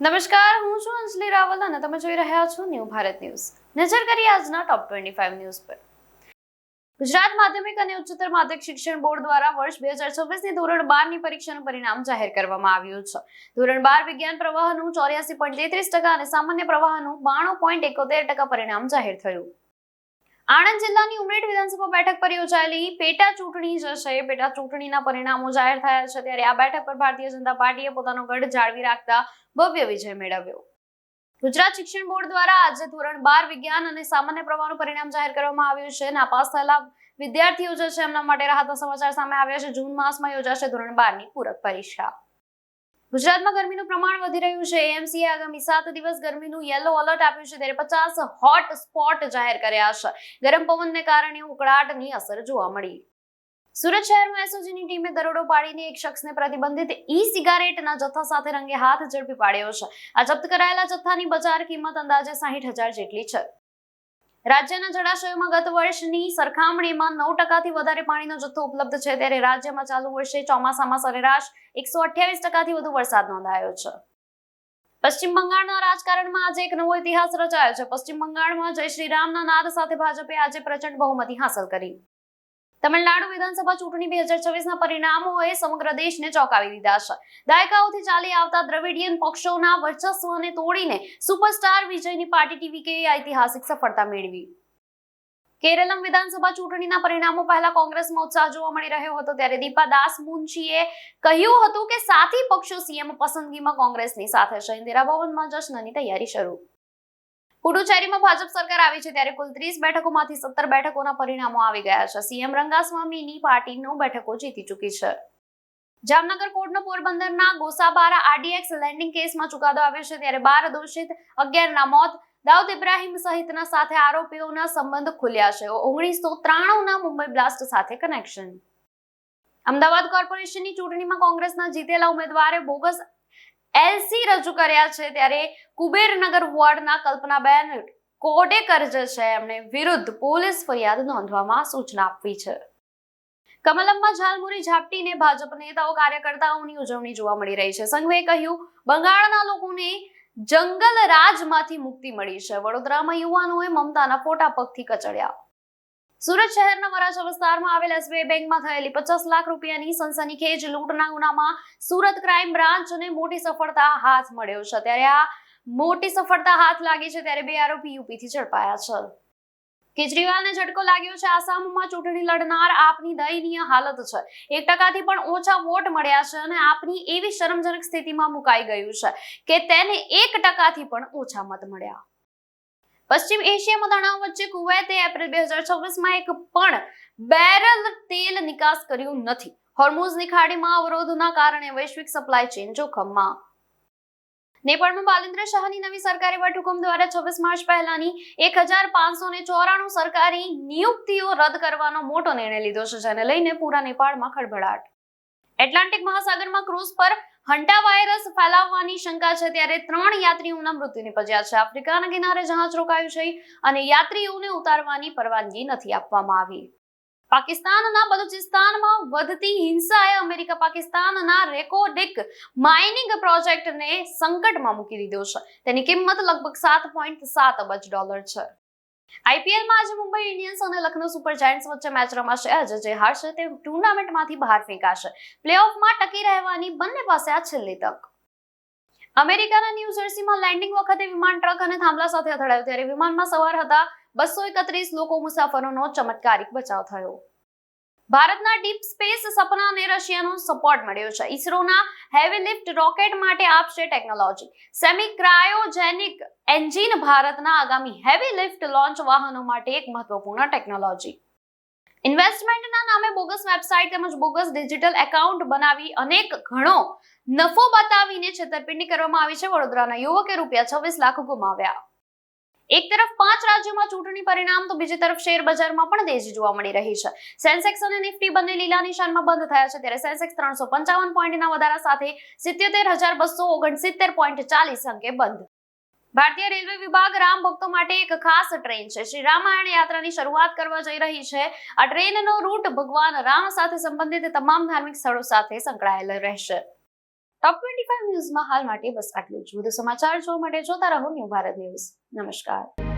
નમસ્કાર, હું છું અંજલિ રાવલ અને તમે જોઈ રહ્યા છો ન્યૂ ભારત ન્યૂઝ. નજર કરીએ આજના ટોપ 25 ન્યૂઝ પર. ગુજરાત માધ્યમિક અને ઉચ્ચતર માધ્યમિક શિક્ષણ બોર્ડ દ્વારા વર્ષ 2026 ની ધોરણ 12 ની પરીક્ષાનું પરિણામ જાહેર કરવામાં આવ્યું છે. ધોરણ 12 વિજ્ઞાન પ્રવાહનું 84.33% અને સામાન્ય પ્રવાહનું 92.71% પરિણામ જાહેર થયું. આણંદ જિલ્લાની ઉમરેઠ વિધાનસભા બેઠક પર યોજાયેલી પેટા ચૂંટણી પેટા ચૂંટણીના પરિણામો જાહેર થયા છે. ત્યારે આ બેઠક પર ભારતીય જનતા પાર્ટીએ પોતાનો ગઢ જાળવી રાખતા ભવ્ય વિજય મેળવ્યો. ગુજરાત શિક્ષણ બોર્ડ દ્વારા આજે ધોરણ 12 વિજ્ઞાન અને સામાન્ય પ્રવાહનું પરિણામ જાહેર કરવામાં આવ્યું છે. નાપાસ થયેલા વિદ્યાર્થીઓ જે છે એમના માટે રાહતના સમાચાર સામે આવ્યા છે. જૂન માસમાં યોજાશે ધોરણ 12 ની પૂરક પરીક્ષા. ગુજરાતમાં ગરમીનું પ્રમાણ વધી રહ્યું છે. એએમસીએ આગામી 7 દિવસ ગરમીનું યેલો એલર્ટ આપ્યું છે. ત્યારે 50 હોટ સ્પોટ જાહેર કર્યા છે. ગરમ પવનને કારણે ઉકળાટની અસર જોવા મળી. સુરત શહેરમાં એસઓજીની ટીમે દરોડો પાડીને એક શખ્સને પ્રતિબંધિત સિગારેટના જથ્થા સાથે રંગે હાથ ઝડપી પાડ્યો છે. આ જપ્ત કરાયેલા જથ્થાની બજાર કિંમત અંદાજે 60,000 જેટલી છે. રાજ્યના જળાશયોમાં ગત વર્ષની સરખામણીમાં 9% વધારે પાણીનો જથ્થો ઉપલબ્ધ છે. ત્યારે રાજ્યમાં ચાલુ વર્ષે ચોમાસામાં સરેરાશ 128% વધુ વરસાદ નોંધાયો છે. પશ્ચિમ બંગાળના રાજકારણમાં આજે એક નવો ઇતિહાસ રચાયો છે. પશ્ચિમ બંગાળમાં જય શ્રી રામના નાદ સાથે ભાજપે આજે પ્રચંડ બહુમતી હાંસલ કરી. તમિલનાડુ વિધાનસભા ચૂંટણી 2026ના પરિણામોએ સમગ્ર દેશને ચોંકાવી દીધા છે. દાયકાઓથી ચાલી આવતા દ્રવિડિયન પક્ષોના વર્ચસ્વને તોડીને સુપરસ્ટાર વિજયની પાર્ટી ટીવીકેએ ઐતિહાસિક સફળતા મેળવી. કેરળમ વિધાનસભા ચૂંટણીના પરિણામો પહેલા કોંગ્રેસમાં ઉત્સાહ જોવા મળી રહ્યો હતો. ત્યારે દીપા દાસ મુન્શીએ કહ્યું હતું કે સાથી પક્ષો સીએમ પસંદગીમાં કોંગ્રેસની સાથે છે. ઇન્દિરા ભવનમાં જશ્નની તૈયારી શરૂ. પુડુચેરીમાં ભાજપ સરકાર આવી છે. ત્યારે કુલ 30 બેઠકોમાંથી 17 બેઠકોના પરિણામો આવી ગયા છે. સીએમ રંગાસ્વામીની પાર્ટી 9 બેઠકો જીતી ચૂકી છે. જામનગર કોર્ટનો પોરબંદરના ગોસાબારા આરડીએક્સ લેન્ડિંગ કેસમાં ચુકાદો આવ્યો છે. ત્યારે 12 દોષિત 11ના મોત, દાઉદ ઇબ્રાહિમ સહિતના સાથે આરોપીઓના સંબંધ ખુલ્યા છે. 1993ના મુંબઈ બ્લાસ્ટ સાથે કનેક્શન. અમદાવાદ કોર્પોરેશનની ચૂંટણીમાં કોંગ્રેસના જીતેલા ઉમેદવારે બોગસ એલસી રજૂ કર્યા છે. ત્યારે કુબેરનગર વોર્ડના કલ્પનાબેન કોડેકર જે છે એમણે વિરુદ્ધ પોલીસ ફરિયાદ નોંધવામાં સૂચના આપી છે. કમલમમાં ઝાલમુરી ઝાપટીને ભાજપ નેતાઓ કાર્યકર્તાઓની ઉજવણી જોવા મળી રહી છે. સંઘવે કહ્યું, બંગાળના લોકોને જંગલ રાજમાંથી મુક્તિ મળી છે. વડોદરામાં યુવાનોએ મમતાના ફોટા પગથી કચડ્યા. સુરત શહેરના વરાછા વિસ્તારમાં આવેલ એસબીઆઈ બેંકમાં થયેલી 50 લાખ રૂપિયાની સનસનીખેજ લૂંટના ગુનામાં સુરત ક્રાઇમ બ્રાન્ચને મોટી સફળતા હાથ મળ્યો છે. ત્યારે આ મોટી સફળતા હાથ લાગી છે. ત્યારે 2 આરોપી યુપીથી ઝડપાયા છે. કેજરીવાલને ઝટકો લાગ્યો છે. આસામમાં ચૂંટણી લડનાર આપની દયનીય હાલત છે. 1%થી પણ ઓછા વોટ મળ્યા છે અને આપની એવી શરમજનક સ્થિતિમાં મુકાઈ ગયું છે કે તેને 1%થી પણ ઓછા મત મળ્યા. પશ્ચિમ એશિયામાં તણાવ વચ્ચે કુવૈતે એપ્રિલ 2026માં એક પણ બેરલ તેલ નિકાસ કર્યું નથી. હોર્મુઝની ખાડીમાં અવરોધના કારણે વૈશ્વિક સપ્લાય ચેઇન જોખમમાં. નેપાળમાં બાલેન્દ્ર શાહની નવી સરકારી વટહુકમ દ્વારા 26 માર્ચ પહેલાની 1594 સરકારી નિયુક્તિઓ રદ કરવાનો મોટો નિર્ણય લીધો છે. જેને લઈને પૂરા નેપાળમાં ખળભળાટ. એટલાન્ટિક મહાસાગરમાં ક્રૂઝ પર હંટા વાયરસ ફેલાવવાની શંકા છે. ત્યારે 3 યાત્રીઓના મૃત્યુ નિપજ્યા છે. આફ્રિકાના કિનારે જહાજ રોકાયું છે અને યાત્રીઓને ઉતારવાની પરવાનગી નથી આપવામાં આવી. પાકિસ્તાનના બલુચિસ્તાનમાં વધતી હિંસાએ અમેરિકા પાકિસ્તાનના રેકોર્ડિક માઇનિંગ પ્રોજેક્ટને સંકટમાં મૂકી દીધો છે. તેની કિંમત લગભગ $7.7 અબજ છે. આઈપીએલમાં આજે મુંબઈ ઇન્ડિયન્સ અને લખનઉ સુપર જાયન્ટ્સ વચ્ચે મેચ રમાશે. આજે જે હારશે તે ટુર્નામેન્ટમાંથી બહાર ફેંકાશે. પ્લેઓફમાં ટકી રહેવાની બંને પાસે આ છેલ્લી તક. અમેરિકાના ન્યૂ જર્સીમાં લેન્ડિંગ વખતે વિમાન ટ્રક અને થાંભલા સાથે અથડાયું. ત્યારે વિમાનમાં સવાર હતા 231 લોકો મુસાફરોનો ચમત્કારિક બચાવ થયો. ભારતના ડીપ સ્પેસ સપનાને રશિયાનો સપોર્ટ મળ્યો છે. ઇસરોના હેવી લિફ્ટ રોકેટ માટે આપશે ટેકનોલોજી. સેમી ક્રાયોજેનિક એન્જિન ભારતના આગામી હેવી લિફ્ટ લોન્ચ વાહનો માટે એક મહત્વપૂર્ણ ટેકનોલોજી. ઇન્વેસ્ટમેન્ટના નામે બોગસ વેબસાઇટ તેમજ બોગસ ડિજિટલ એકાઉન્ટ બનાવી અનેક ઘણો નફો બતાવીને છેતરપિંડી કરવામાં આવી છે. વડોદરાના યુવકે ₹26 લાખ ગુમાવ્યા. એક તરફ 5 રાજ્યોમાં ચૂંટણી પરિણામ તો બીજી તરફ શેર બજારમાં પણ તેજી જોવા મળી રહી છે. સેન્સેક્સ અને નિફ્ટી બંને લીલા નિશાનમાં બંધ થયા છે. ત્યારે સેન્સેક્સ 355 પોઈન્ટના વધારા સાથે 77,269.40 અંકે બંધ. ભારતીય રેલવે વિભાગ રામ ભક્તો માટે એક ખાસ ટ્રેન છે. શ્રી રામાયણ યાત્રાની શરૂઆત કરવા જઈ રહી છે. આ ટ્રેનનો રૂટ ભગવાન રામ સાથે સંબંધિત તમામ ધાર્મિક સ્થળો સાથે સંકળાયેલો રહેશે. ટોપ 25 ન્યૂઝમાં હાલ માટે બસ આટલું જ. વધુ સમાચાર જોવા માટે જોતા રહો ન્યૂ ભારત ન્યૂઝ. નમસ્કાર.